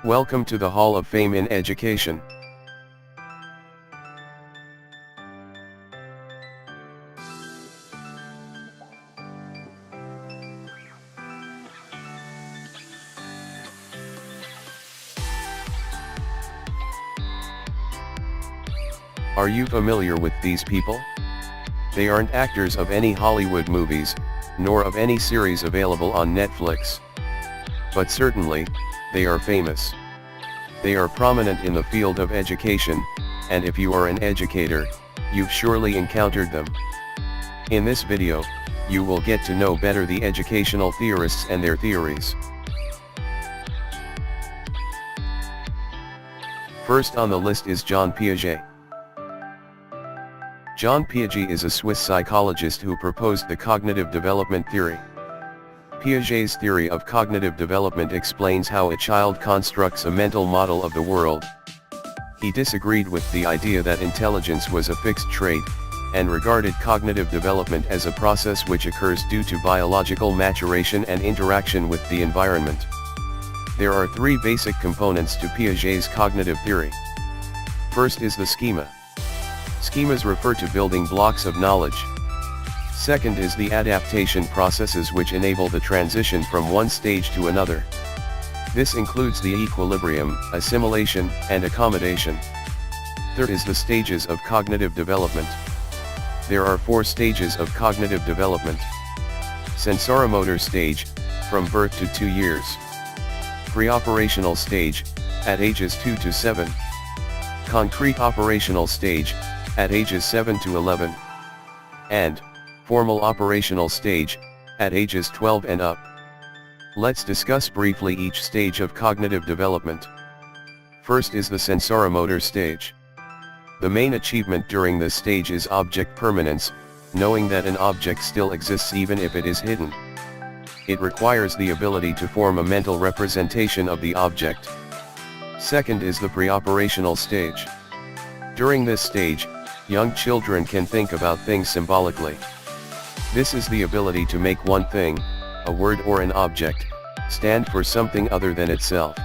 Welcome to the Hall of Fame in Education. Are you familiar with these people? They aren't actors of any Hollywood movies, nor of any series available on Netflix. But certainly, they are famous. They are prominent in the field of education, and if you are an educator, you've surely encountered them. In this video, you will get to know better the educational theorists and their theories. First on the list is Jean Piaget. Jean Piaget is a Swiss psychologist who proposed the cognitive development theory. Piaget's theory of cognitive development explains how a child constructs a mental model of the world. He disagreed with the idea that intelligence was a fixed trait, and regarded cognitive development as a process which occurs due to biological maturation and interaction with the environment. There are three basic components to Piaget's cognitive theory. First is the schema. Schemas refer to building blocks of knowledge. Second is the adaptation processes which enable the transition from one stage to another. This includes the equilibrium, assimilation, and accommodation. Third is the stages of cognitive development. There are 4 stages of cognitive development. Sensoromotor stage, from birth to 2 years. Pre-operational stage, at ages 2 to 7. Concrete operational stage, at ages 7 to 11. And formal operational stage, at ages 12 and up. Let's discuss briefly each stage of cognitive development. First is the sensoromotor stage. The main achievement during this stage is object permanence, knowing that an object still exists even if it is hidden. It requires the ability to form a mental representation of the object. Second is the preoperational stage. During this stage, young children can think about things symbolically. This is the ability to make one thing, a word or an object, stand for something other than itself.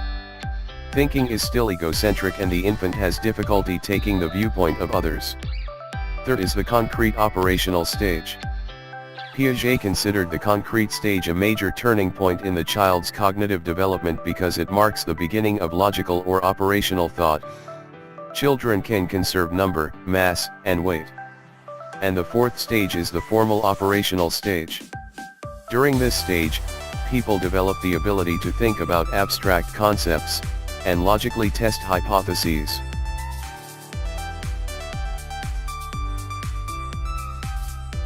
Thinking is still egocentric and the infant has difficulty taking the viewpoint of others. Third is the concrete operational stage. Piaget considered the concrete stage a major turning point in the child's cognitive development because it marks the beginning of logical or operational thought. Children can conserve number, mass, and weight. And the fourth stage is the formal operational stage. During this stage, people develop the ability to think about abstract concepts, and logically test hypotheses.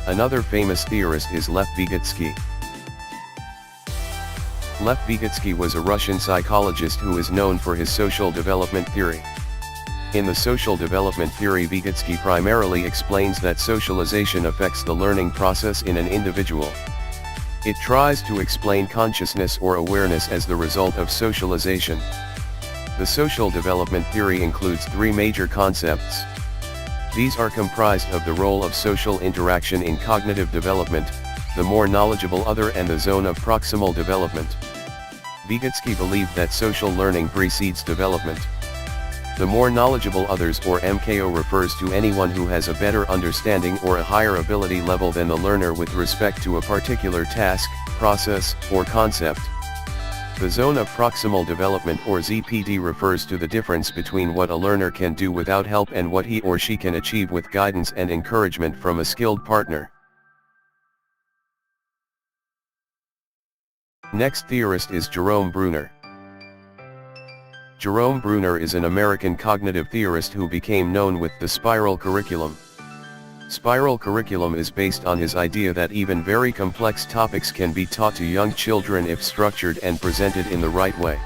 Another famous theorist is Lev Vygotsky. Lev Vygotsky was a Russian psychologist who is known for his social development theory. In the social development theory, Vygotsky primarily explains that socialization affects the learning process in an individual. It tries to explain consciousness or awareness as the result of socialization. The social development theory includes 3 major concepts. These are comprised of the role of social interaction in cognitive development, the more knowledgeable other, and the zone of proximal development. Vygotsky believed that social learning precedes development. The more knowledgeable others, or MKO, refers to anyone who has a better understanding or a higher ability level than the learner with respect to a particular task, process, or concept. The zone of proximal development, or ZPD, refers to the difference between what a learner can do without help and what he or she can achieve with guidance and encouragement from a skilled partner. Next theorist is Jerome Bruner. Jerome Bruner is an American cognitive theorist who became known with the spiral curriculum. Spiral curriculum is based on his idea that even very complex topics can be taught to young children if structured and presented in the right way.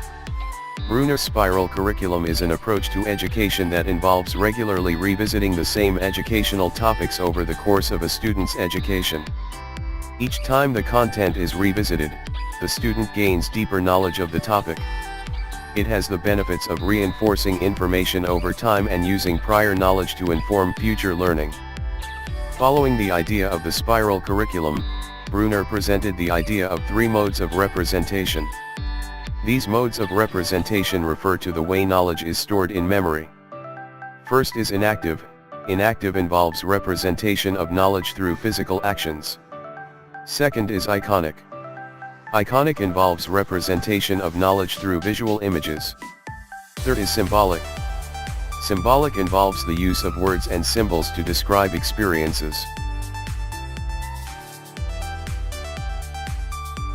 Bruner's spiral curriculum is an approach to education that involves regularly revisiting the same educational topics over the course of a student's education. Each time the content is revisited, the student gains deeper knowledge of the topic. It has the benefits of reinforcing information over time and using prior knowledge to inform future learning. Following the idea of the spiral curriculum, Bruner presented the idea of 3 modes of representation. These modes of representation refer to the way knowledge is stored in memory. First is inactive. Inactive involves representation of knowledge through physical actions. Second is iconic. Iconic involves representation of knowledge through visual images. Third is symbolic. Symbolic involves the use of words and symbols to describe experiences.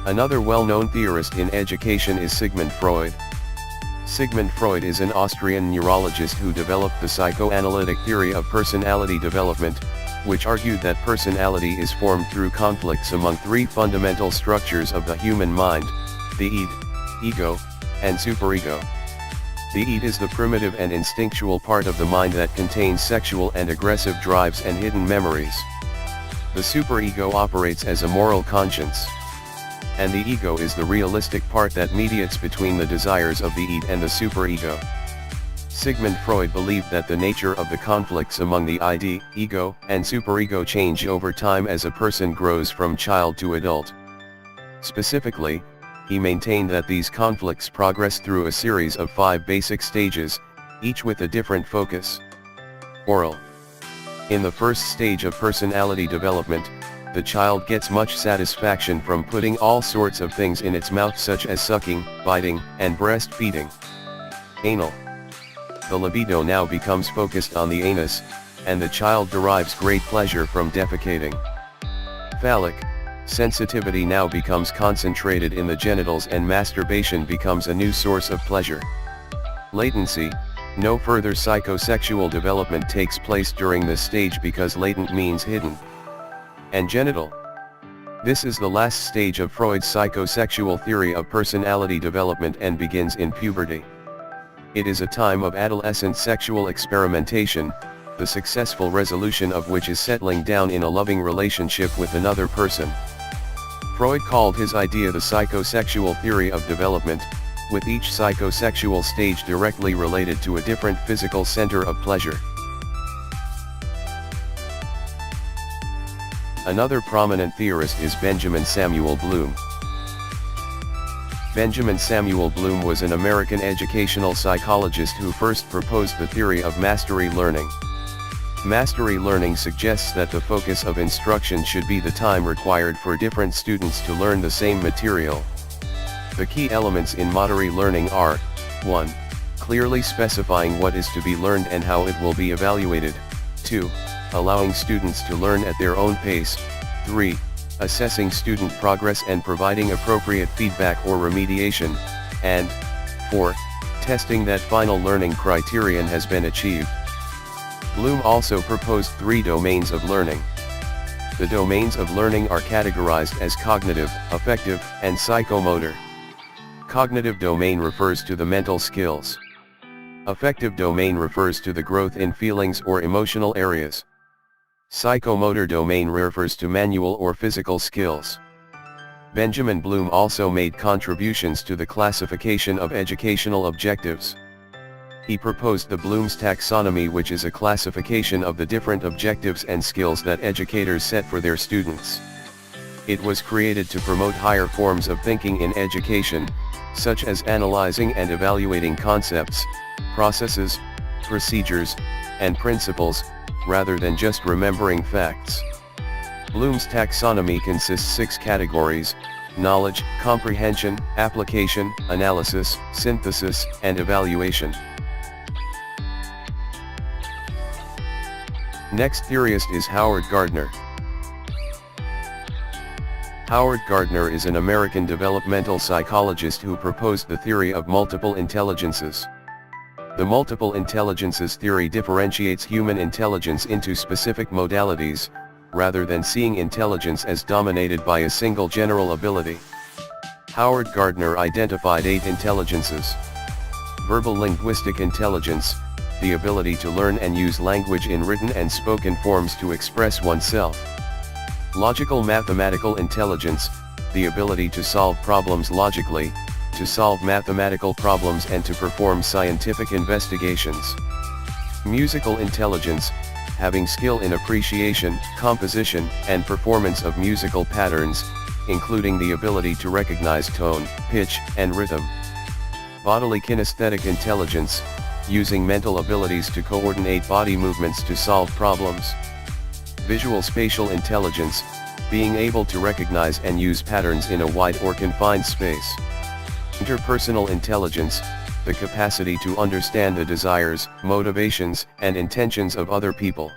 Another well-known theorist in education is Sigmund Freud. Sigmund Freud is an Austrian neurologist who developed the psychoanalytic theory of personality development, which argued that personality is formed through conflicts among three fundamental structures of the human mind: the id, ego, and superego. The id is the primitive and instinctual part of the mind that contains sexual and aggressive drives and hidden memories. The superego operates as a moral conscience. And the ego is the realistic part that mediates between the desires of the id and the superego. Sigmund Freud believed that the nature of the conflicts among the id, ego, and superego change over time as a person grows from child to adult. Specifically, he maintained that these conflicts progress through a series of 5 basic stages, each with a different focus. Oral. In the first stage of personality development, the child gets much satisfaction from putting all sorts of things in its mouth, such as sucking, biting, and breastfeeding. Anal. The libido now becomes focused on the anus, and the child derives great pleasure from defecating. Phallic. Sensitivity now becomes concentrated in the genitals and masturbation becomes a new source of pleasure. Latency. No further psychosexual development takes place during this stage because latent means hidden. And genital. This is the last stage of Freud's psychosexual theory of personality development and begins in puberty. It is a time of adolescent sexual experimentation, the successful resolution of which is settling down in a loving relationship with another person. Freud called his idea the psychosexual theory of development, with each psychosexual stage directly related to a different physical center of pleasure. Another prominent theorist is Benjamin Samuel Bloom. Benjamin Samuel Bloom was an American educational psychologist who first proposed the theory of mastery learning. Mastery learning suggests that the focus of instruction should be the time required for different students to learn the same material. The key elements in mastery learning are: 1. Clearly specifying what is to be learned and how it will be evaluated. 2. Allowing students to learn at their own pace. 3. Assessing student progress and providing appropriate feedback or remediation. And 4. Testing that final learning criterion has been achieved. Bloom also proposed 3 domains of learning. The domains of learning are categorized as cognitive, affective, and psychomotor. Cognitive domain refers to the mental skills. Affective domain refers to the growth in feelings or emotional areas. Psychomotor domain refers to manual or physical skills. Benjamin Bloom also made contributions to the classification of educational objectives. He proposed the Bloom's taxonomy, which is a classification of the different objectives and skills that educators set for their students. It was created to promote higher forms of thinking in education, such as analyzing and evaluating concepts, processes, procedures, and principles, rather than just remembering facts. Bloom's taxonomy consists 6 categories: knowledge, comprehension, application, analysis, synthesis, and evaluation. Next theorist is Howard Gardner. Howard Gardner is an American developmental psychologist who proposed the theory of multiple intelligences. The multiple intelligences theory differentiates human intelligence into specific modalities, rather than seeing intelligence as dominated by a single general ability. Howard Gardner identified 8 intelligences. Verbal linguistic intelligence, the ability to learn and use language in written and spoken forms to express oneself. Logical mathematical intelligence, the ability to solve problems logically, to solve mathematical problems and to perform scientific investigations. Musical intelligence, having skill in appreciation, composition, and performance of musical patterns, including the ability to recognize tone, pitch, and rhythm. Bodily kinesthetic intelligence, using mental abilities to coordinate body movements to solve problems. Visual spatial intelligence, being able to recognize and use patterns in a wide or confined space. Interpersonal intelligence, the capacity to understand the desires, motivations, and intentions of other people.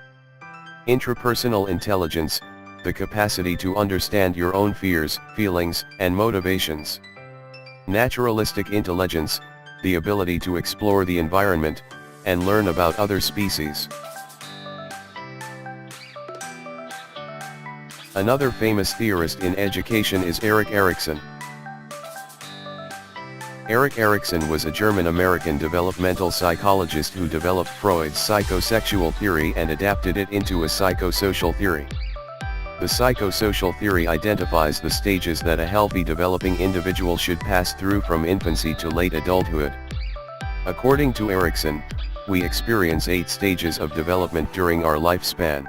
Intrapersonal intelligence, the capacity to understand your own fears, feelings, and motivations. Naturalistic intelligence, the ability to explore the environment, and learn about other species. Another famous theorist in education is Erik Erikson. Erik Erikson was a German-American developmental psychologist who developed Freud's psychosexual theory and adapted it into a psychosocial theory. The psychosocial theory identifies the stages that a healthy developing individual should pass through from infancy to late adulthood. According to Erikson, we experience 8 stages of development during our lifespan.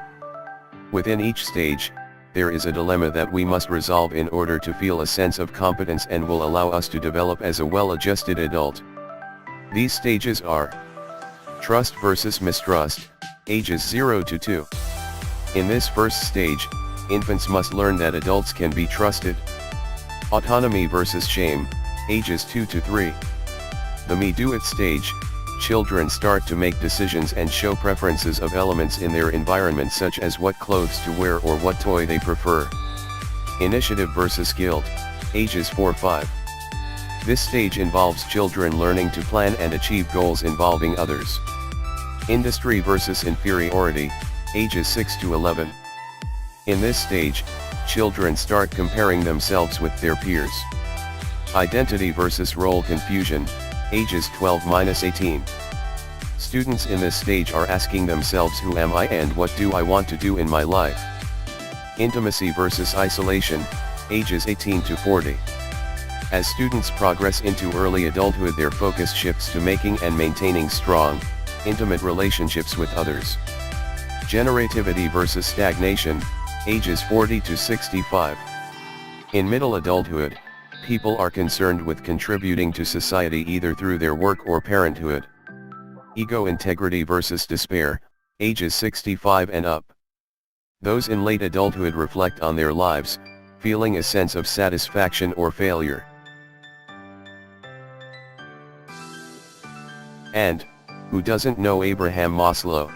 Within each stage, there is a dilemma that we must resolve in order to feel a sense of competence and will allow us to develop as a well-adjusted adult. These stages are: trust versus mistrust, ages 0 to 2. In this first stage, infants must learn that adults can be trusted. Autonomy versus shame, ages 2 to 3. The me-do-it stage, children start to make decisions and show preferences of elements in their environment, such as what clothes to wear or what toy they prefer. Initiative versus guilt, ages 4-5. This stage involves children learning to plan and achieve goals involving others. Industry versus inferiority, ages 6 to 11. In this stage, children start comparing themselves with their peers. Identity versus role confusion, ages 12-18. Students in this stage are asking themselves, who am I and what do I want to do in my life? Intimacy versus isolation, ages 18 to 40. As students progress into early adulthood, their focus shifts to making and maintaining strong, intimate relationships with others. Generativity versus stagnation, ages 40 to 65. In middle adulthood, people are concerned with contributing to society either through their work or parenthood. Ego integrity versus despair, ages 65 and up. Those in late adulthood reflect on their lives, feeling a sense of satisfaction or failure. And, who doesn't know Abraham Maslow?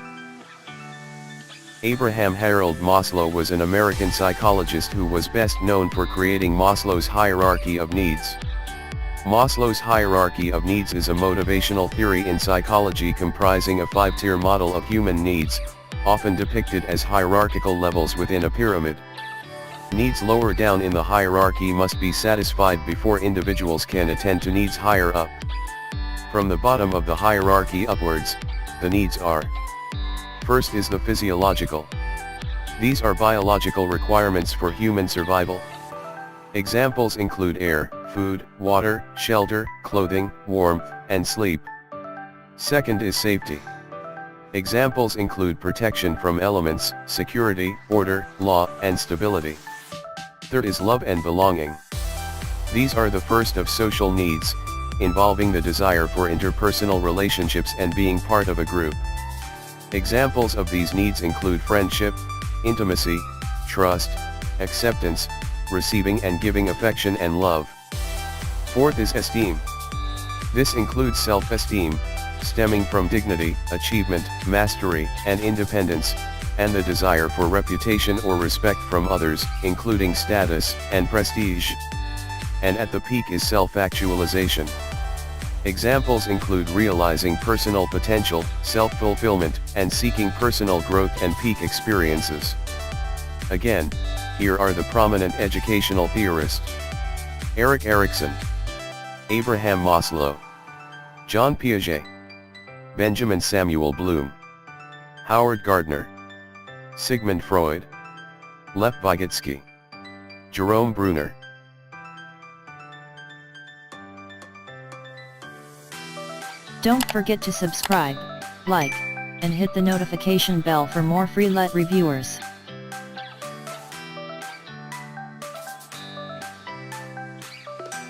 Abraham Harold Maslow was an American psychologist who was best known for creating Maslow's hierarchy of needs. Maslow's hierarchy of needs is a motivational theory in psychology comprising a 5-tier model of human needs, often depicted as hierarchical levels within a pyramid. Needs lower down in the hierarchy must be satisfied before individuals can attend to needs higher up. From the bottom of the hierarchy upwards, the needs are: first is the physiological. These are biological requirements for human survival. Examples include air, food, water, shelter, clothing, warmth, and sleep. Second is safety. Examples include protection from elements, security, order, law, and stability. Third is love and belonging. These are the first of social needs, involving the desire for interpersonal relationships and being part of a group. Examples of these needs include friendship, intimacy, trust, acceptance, receiving and giving affection and love. Fourth is esteem. This includes self-esteem, stemming from dignity, achievement, mastery, and independence, and the desire for reputation or respect from others, including status and prestige. And at the peak is self-actualization. Examples include realizing personal potential, self-fulfillment, and seeking personal growth and peak experiences. Again, here are the prominent educational theorists: Erik Erikson, Abraham Maslow, John Piaget, Benjamin Samuel Bloom, Howard Gardner, Sigmund Freud, Lev Vygotsky, Jerome Bruner. Don't forget to subscribe, like, and hit the notification bell for more free reviewers.